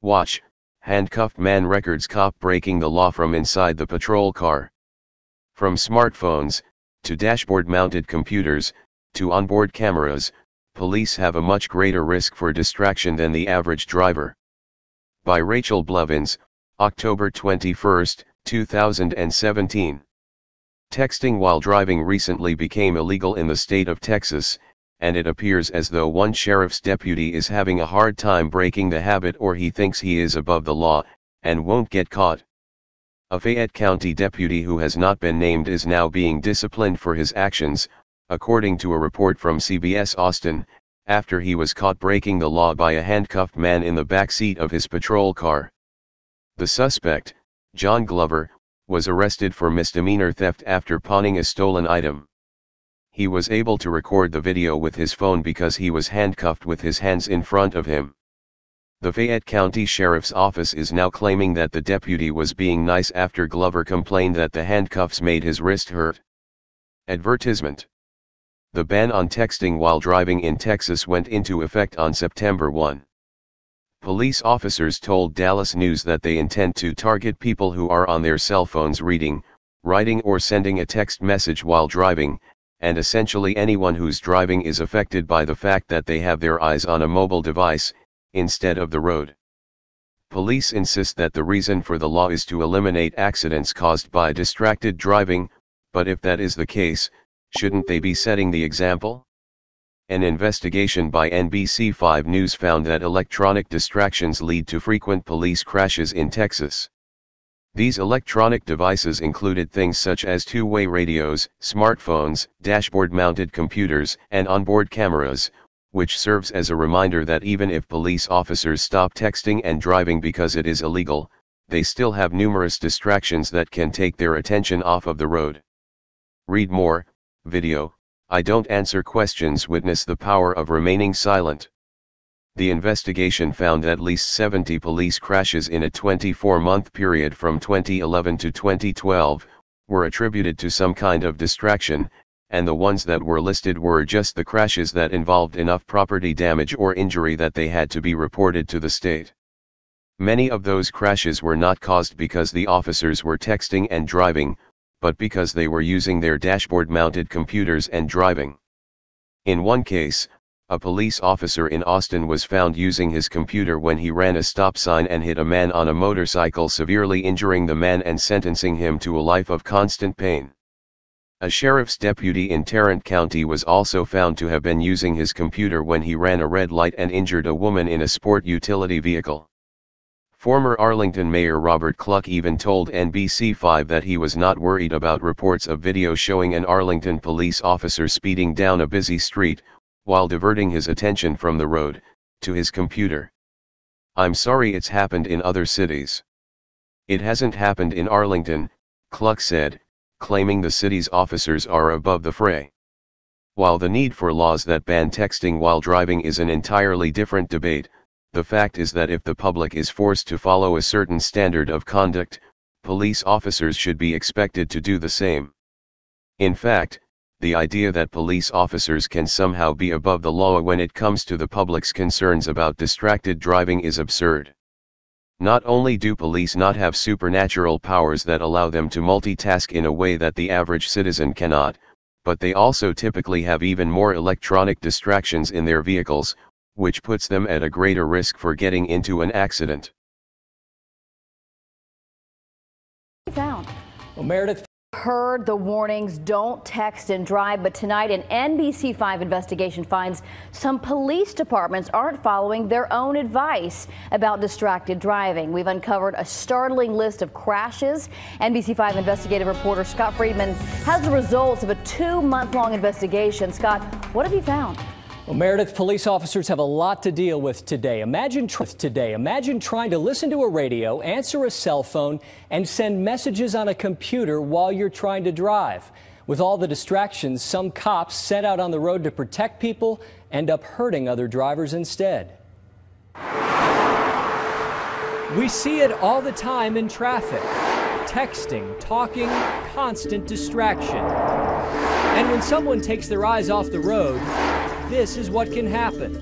Watch, handcuffed man records cop breaking the law from inside the patrol car. From smartphones, to dashboard-mounted computers, to onboard cameras, police have a much greater risk for distraction than the average driver. By Rachel Blevins, October 21, 2017. Texting while driving recently became illegal in the state of Texas, and it appears as though one sheriff's deputy is having a hard time breaking the habit, or he thinks he is above the law, and won't get caught. A Fayette County deputy who has not been named is now being disciplined for his actions, according to a report from CBS Austin, after he was caught breaking the law by a handcuffed man in the back seat of his patrol car. The suspect, John Glover, was arrested for misdemeanor theft after pawning a stolen item. He was able to record the video with his phone because he was handcuffed with his hands in front of him. The Fayette County Sheriff's Office is now claiming that the deputy was being nice after Glover complained that the handcuffs made his wrist hurt. Advertisement. The ban on texting while driving in Texas went into effect on September 1. Police officers told Dallas News that they intend to target people who are on their cell phones reading, writing or sending a text message while driving, and essentially anyone who's driving is affected by the fact that they have their eyes on a mobile device, instead of the road. Police insist that the reason for the law is to eliminate accidents caused by distracted driving, but if that is the case, shouldn't they be setting the example? An investigation by NBC5 News found that electronic distractions lead to frequent police crashes in Texas. These electronic devices included things such as two-way radios, smartphones, dashboard-mounted computers, and onboard cameras, which serves as a reminder that even if police officers stop texting and driving because it is illegal, they still have numerous distractions that can take their attention off of the road. Read more, video, I don't answer questions. Witness the power of remaining silent. The investigation found at least 70 police crashes in a 24-month period from 2011 to 2012, were attributed to some kind of distraction, and the ones that were listed were just the crashes that involved enough property damage or injury that they had to be reported to the state. Many of those crashes were not caused because the officers were texting and driving, but because they were using their dashboard-mounted computers and driving. In one case, a police officer in Austin was found using his computer when he ran a stop sign and hit a man on a motorcycle, severely injuring the man and sentencing him to a life of constant pain. A sheriff's deputy in Tarrant County was also found to have been using his computer when he ran a red light and injured a woman in a sport utility vehicle. Former Arlington Mayor Robert Cluck even told NBC5 that he was not worried about reports of video showing an Arlington police officer speeding down a busy street, while diverting his attention from the road, to his computer. "I'm sorry it's happened in other cities. It hasn't happened in Arlington," Cluck said, claiming the city's officers are above the fray. While the need for laws that ban texting while driving is an entirely different debate, the fact is that if the public is forced to follow a certain standard of conduct, police officers should be expected to do the same. In fact, the idea that police officers can somehow be above the law when it comes to the public's concerns about distracted driving is absurd. Not only do police not have supernatural powers that allow them to multitask in a way that the average citizen cannot, but they also typically have even more electronic distractions in their vehicles, which puts them at a greater risk for getting into an accident. Found. Well, Meredith Heard the warnings, don't text and drive, but tonight an NBC5 investigation finds some police departments aren't following their own advice about distracted driving. We've uncovered a startling list of crashes. NBC5 investigative reporter Scott Friedman has the results of a 2-month-long investigation. Scott, what have you found? Well, Meredith, police officers have a lot to deal with today. Imagine trying to listen to a radio, answer a cell phone, and send messages on a computer while you're trying to drive. With all the distractions, some cops sent out on the road to protect people end up hurting other drivers instead. We see it all the time in traffic. Texting, talking, constant distraction. And when someone takes their eyes off the road, this is what can happen.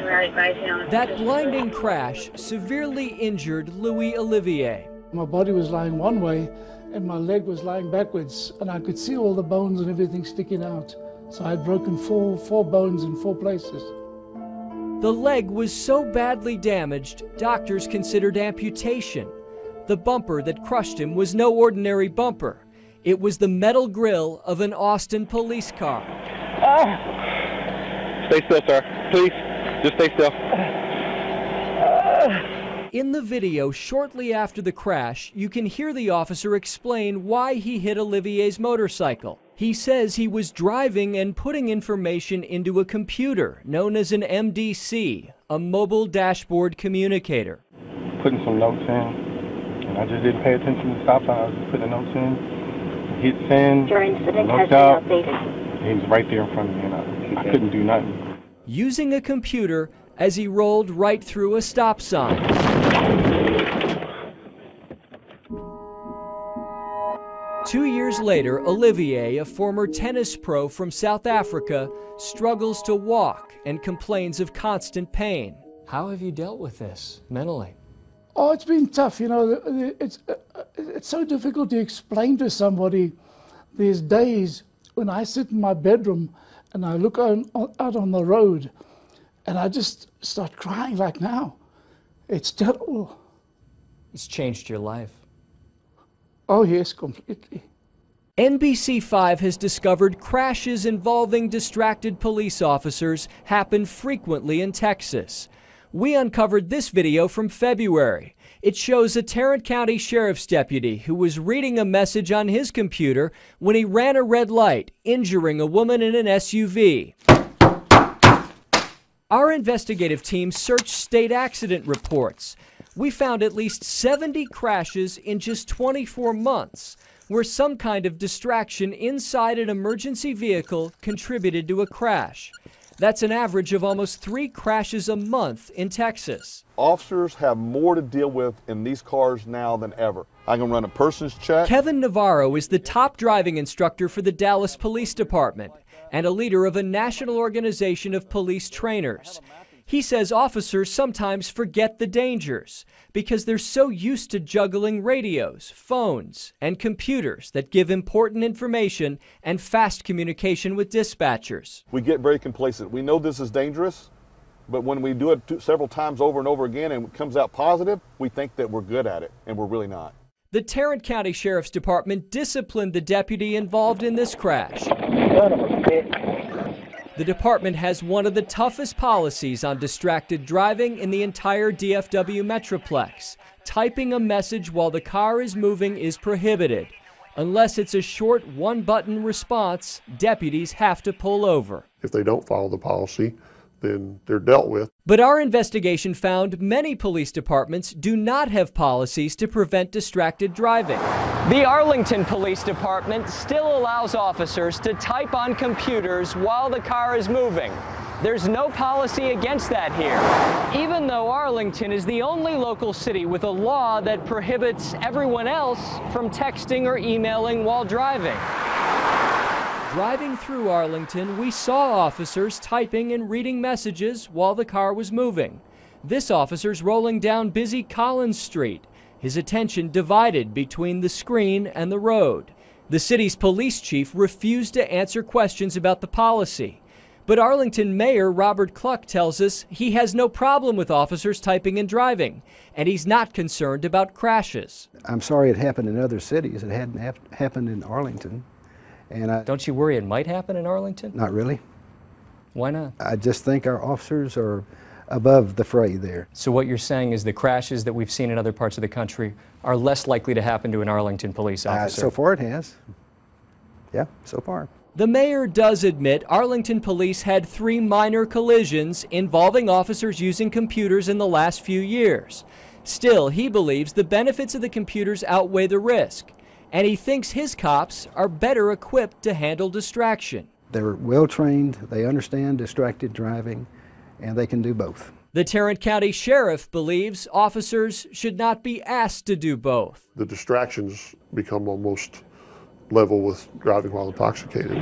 That blinding crash severely injured Louis Olivier. My body was lying one way and my leg was lying backwards, and I could see all the bones and everything sticking out. So I had broken four bones in 4 places. The leg was so badly damaged, doctors considered amputation. The bumper that crushed him was no ordinary bumper. It was the metal grille of an Austin police car. Stay still, sir. Please, just stay still. In the video, shortly after the crash, you can hear the officer explain why he hit Olivier's motorcycle. He says he was driving and putting information into a computer known as an MDC, a mobile dashboard communicator. Putting some notes in, and I just didn't pay attention to the stop sign. I was just putting the notes in, hit send, looked up. He was right there in front of me, and I couldn't do nothing. Using a computer as he rolled right through a stop sign. Two years later, Olivier, a former tennis pro from South Africa, struggles to walk and complains of constant pain. How have you dealt with this mentally? Oh, it's been tough. You know, it's so difficult to explain to somebody. There's days when I sit in my bedroom and I look out on the road and I just start crying like now. It's terrible. It's changed your life. Oh yes, completely. NBC5 has discovered crashes involving distracted police officers happen frequently in Texas. We uncovered this video from February. It shows a Tarrant County Sheriff's deputy who was reading a message on his computer when he ran a red light, injuring a woman in an SUV. Our investigative team searched state accident reports. We found at least 70 crashes in just 24 months, where some kind of distraction inside an emergency vehicle contributed to a crash. That's an average of almost 3 crashes a month in Texas. Officers have more to deal with in these cars now than ever. I can run a person's check. Kevin Navarro is the top driving instructor for the Dallas Police Department and a leader of a national organization of police trainers. He says officers sometimes forget the dangers because they're so used to juggling radios, phones, and computers that give important information and fast communication with dispatchers. We get very complacent. We know this is dangerous, but when we do it several times over and over again and it comes out positive, we think that we're good at it, and we're really not. The Tarrant County Sheriff's Department disciplined the deputy involved in this crash. The department has one of the toughest policies on distracted driving in the entire DFW Metroplex. Typing a message while the car is moving is prohibited. Unless it's a short one-button response, deputies have to pull over. If they don't follow the policy, then they're dealt with. But our investigation found many police departments do not have policies to prevent distracted driving. The Arlington Police Department still allows officers to type on computers while the car is moving. There's no policy against that here, even though Arlington is the only local city with a law that prohibits everyone else from texting or emailing while driving. Driving through Arlington, we saw officers typing and reading messages while the car was moving. This officer's rolling down busy Collins Street, his attention divided between the screen and the road. The city's police chief refused to answer questions about the policy. But Arlington Mayor Robert Cluck tells us he has no problem with officers typing and driving, and he's not concerned about crashes. I'm sorry it happened in other cities. It hadn't happened in Arlington. And Don't you worry it might happen in Arlington? Not really. Why not? I just think our officers are above the fray there. So what you're saying is the crashes that we've seen in other parts of the country are less likely to happen to an Arlington police officer? So far it has. Yeah, so far. The mayor does admit Arlington police had 3 minor collisions involving officers using computers in the last few years. Still, he believes the benefits of the computers outweigh the risk, and he thinks his cops are better equipped to handle distraction. They're well trained, they understand distracted driving, and they can do both. The Tarrant County Sheriff believes officers should not be asked to do both. The distractions become almost level with driving while intoxicated.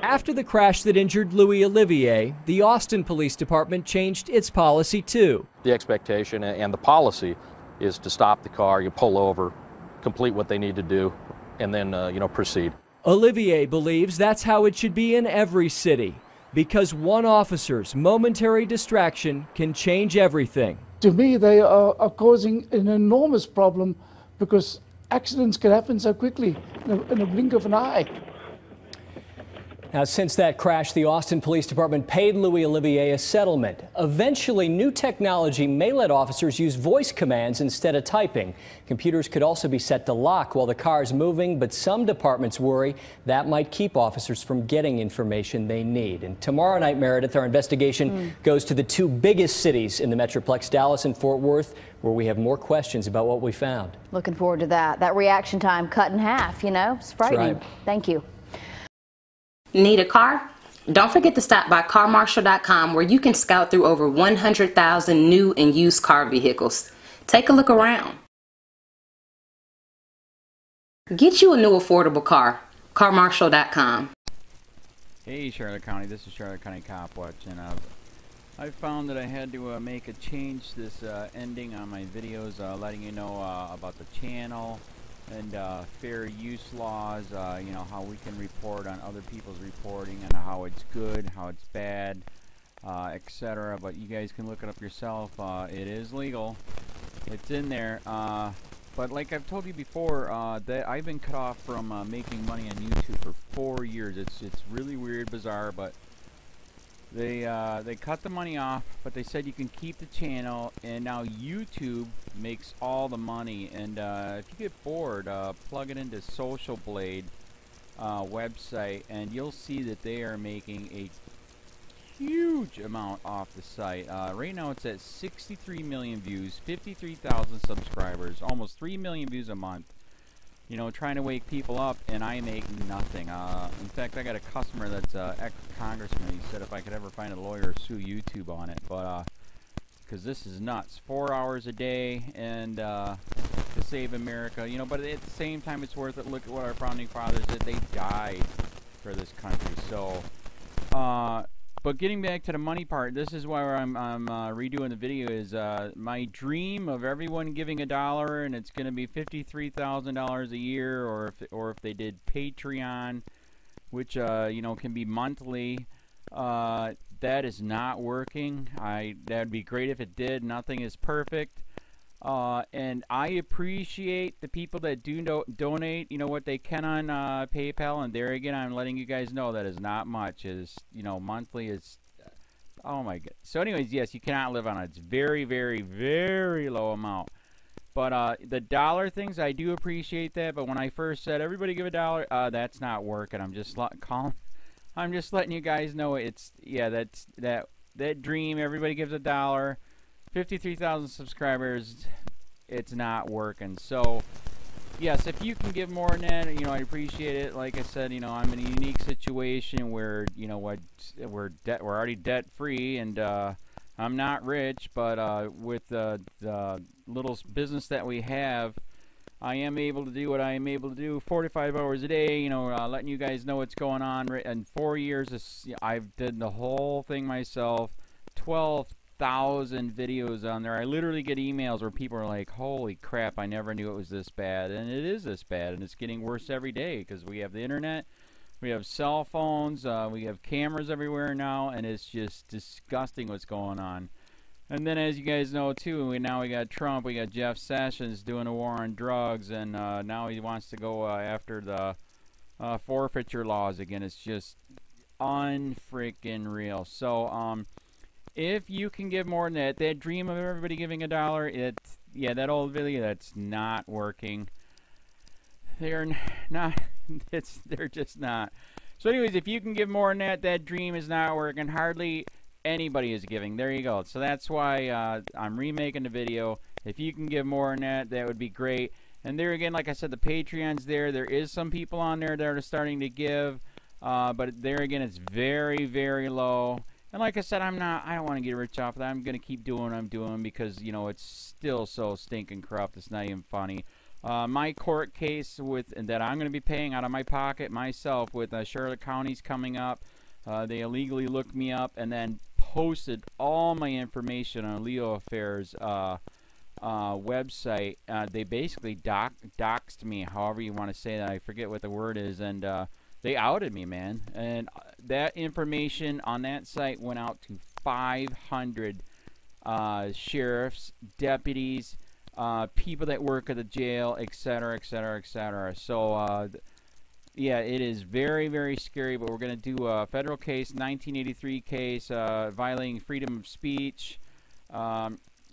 After the crash that injured Louis Olivier, the Austin Police Department changed its policy too. The expectation and the policy is to stop the car, you pull over, complete what they need to do, and then proceed. Olivier believes that's how it should be in every city, because one officer's momentary distraction can change everything. To me, they are causing an enormous problem because accidents can happen so quickly in a blink of an eye. Now, since that crash, the Austin Police Department paid Louis Olivier a settlement. Eventually, new technology may let officers use voice commands instead of typing. Computers could also be set to lock while the car is moving, but some departments worry that might keep officers from getting information they need. And tomorrow night, Meredith, our investigation goes to the two biggest cities in the Metroplex, Dallas and Fort Worth, where we have more questions about what we found. Looking forward to that. That reaction time cut in half, you know, it's frightening. Right. Thank you. Need a car? Don't forget to stop by carmarshal.com, where you can scout through over 100,000 new and used car vehicles. Take a look around. Get you a new affordable car. carmarshal.com. Hey Charlotte County, this is Charlotte County COPWATCH, and I found that I had to make a change this ending on my videos, letting you know about the channel and fair use laws, you know, how we can report on other people's reporting and how it's good, how it's bad, etc. But you guys can look it up yourself. It is legal. It's in there. But like I've told you before, that I've been cut off from making money on YouTube for 4 years. It's really weird, bizarre, but they cut the money off, but they said you can keep the channel, and now YouTube makes all the money. And if you get bored, plug it into Social Blade website, and you'll see that they are making a huge amount off the site. Right now it's at 63 million views, 53,000 subscribers, almost 3 million views a month. You know, trying to wake people up, and I make nothing. In fact, I got a customer that's ex-congressman. He said if I could ever find a lawyer, sue YouTube on it. But because this is nuts, 4 hours a day, and to save America. You know, but at the same time, it's worth it. Look at what our founding fathers did. They died for this country. So, but getting back to the money part, this is why I'm redoing the video. Is my dream of everyone giving $1, and it's going to be $53,000 a year, or if they did Patreon, which you know, can be monthly. That is not working. That'd be great if it did. Nothing is perfect. And I appreciate the people that do donate, you know, what they can on PayPal, and there again, I'm letting you guys know that is not much. Is, you know, monthly is, oh my god. So anyways, yes, you cannot live on it. It's very, very, very low amount. But the dollar things, I do appreciate that. But when I first said everybody give $1, that's not working. I'm just letting you guys know it's, yeah, that's that dream. Everybody gives $1. 53,000 subscribers, it's not working. So yes, if you can give more than that, you know, I appreciate it. Like I said, you know, I'm in a unique situation where, you know what, we're already debt free, and I'm not rich, but with the little business that we have, I am able to do what I am able to do 45 hours a day, you know, letting you guys know what's going on. In 4 years, I've did the whole thing myself. 12,000 videos on there. I literally get emails where people are like, holy crap, I never knew it was this bad. And it is this bad, and it's getting worse every day because we have the internet, we have cell phones, we have cameras everywhere now, and it's just disgusting what's going on. And then, as you guys know too, now we got Trump, we got Jeff Sessions doing a war on drugs, and now he wants to go after the forfeiture laws again. It's just unfreaking real. So if you can give more than that dream of everybody giving $1, yeah, that old video, that's not working. They're not, they're just not. So anyways, if you can give more than that dream is not working. Hardly anybody is giving. There you go. So that's why I'm remaking the video. If you can give more than that, that would be great. And there again, like I said, the Patreon's there. There is some people on there that are starting to give, but there again, it's very, very low. And like I said, I don't want to get rich off of that. I'm going to keep doing what I'm doing because, you know, it's still so stinking corrupt. It's not even funny. My court case that I'm going to be paying out of my pocket myself with Charlotte County's coming up. They illegally looked me up and then posted all my information on LEOAFFAIRS website. They basically doxed me, however you want to say that. I forget what the word is, and they outed me, man. And that information on that site went out to 500 sheriffs, deputies, people that work at the jail, etc., etc., etc. So, yeah, it is very, very scary, but we're going to do a federal case, 1983 case, violating freedom of speech.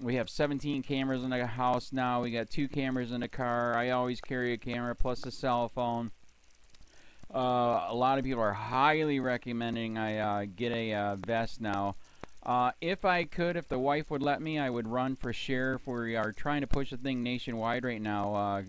We have 17 cameras in the house now. We got 2 cameras in the car. I always carry a camera plus a cell phone. A lot of people are highly recommending I get a vest now. If I could, if the wife would let me, I would run for sheriff. We are trying to push the thing nationwide right now,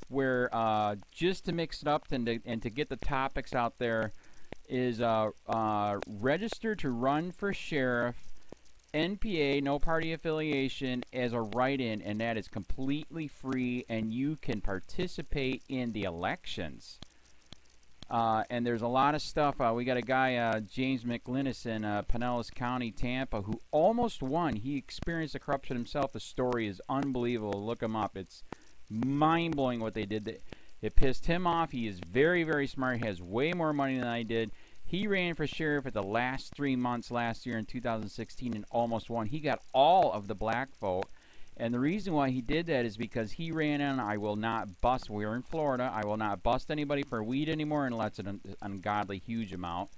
where just to mix it up and to get the topics out there is register to run for sheriff, NPA, no party affiliation, as a write-in, and that is completely free, and you can participate in the elections. And there's a lot of stuff. We got a guy, James McLinnis in Pinellas County, Tampa, who almost won. He experienced the corruption himself. The story is unbelievable. Look him up. It's mind-blowing what they did. It pissed him off. He is very, very smart. He has way more money than I did. He ran for sheriff at the last 3 months last year in 2016 and almost won. He got all of the black vote. And the reason why he did that is because he ran in, I will not bust, we're in Florida, I will not bust anybody for weed anymore unless it's an ungodly huge amount,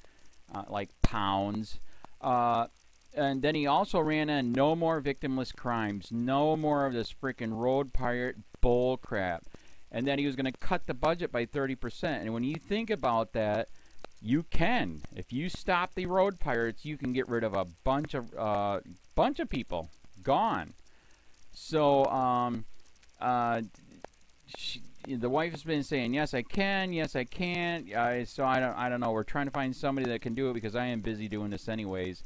like pounds. And then he also ran in, no more victimless crimes, no more of this freaking road pirate bull crap. And then he was going to cut the budget by 30%. And when you think about that, you can. If you stop the road pirates, you can get rid of a bunch of people. Gone. So, the wife has been saying, yes, I can, yes, I can't. So I don't know. We're trying to find somebody that can do it because I am busy doing this anyways.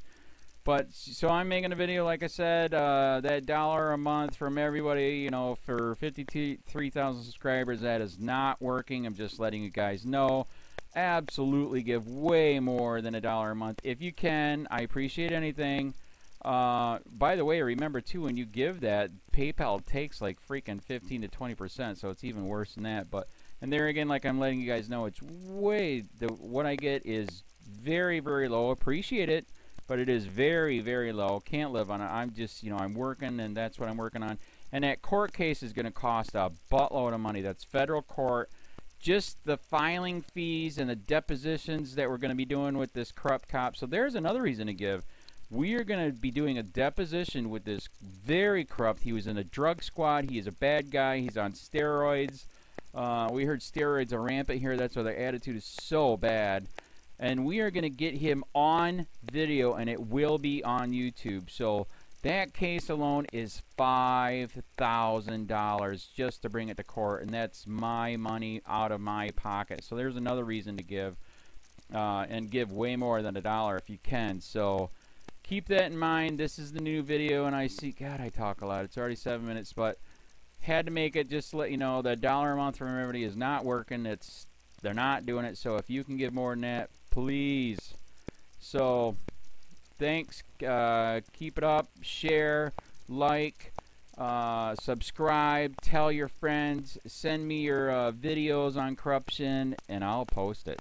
But, so I'm making a video, like I said, that $1 a month from everybody, you know, for 53,000 subscribers, that is not working. I'm just letting you guys know. Absolutely give way more than $1 a month. If you can, I appreciate anything. By the way, remember too, when you give that, PayPal takes like freaking 15 to 20%, so it's even worse than that. But, and there again, like I'm letting you guys know, it's way, what I get is very, very low. Appreciate it, but it is very, very low. Can't live on it. I'm just, you know, I'm working, and that's what I'm working on. And that court case is going to cost a buttload of money. That's federal court. Just the filing fees and the depositions that we're going to be doing with this corrupt cop. So there's another reason to give. We are going to be doing a deposition with this very corrupt. He was in a drug squad. He is a bad guy. He's on steroids. We heard steroids are rampant here. That's why their attitude is so bad. And we are going to get him on video, and it will be on YouTube. So that case alone is $5,000 just to bring it to court, and that's my money out of my pocket. So there's another reason to give, and give way more than $1 if you can. So keep that in mind. This is the new video, and I see, God, I talk a lot. It's already 7 minutes, but had to make it just to let you know that $1 a month from everybody is not working. They're not doing it. So if you can give more than that, please. So thanks. Keep it up. Share, like, subscribe, tell your friends, send me your videos on corruption, and I'll post it.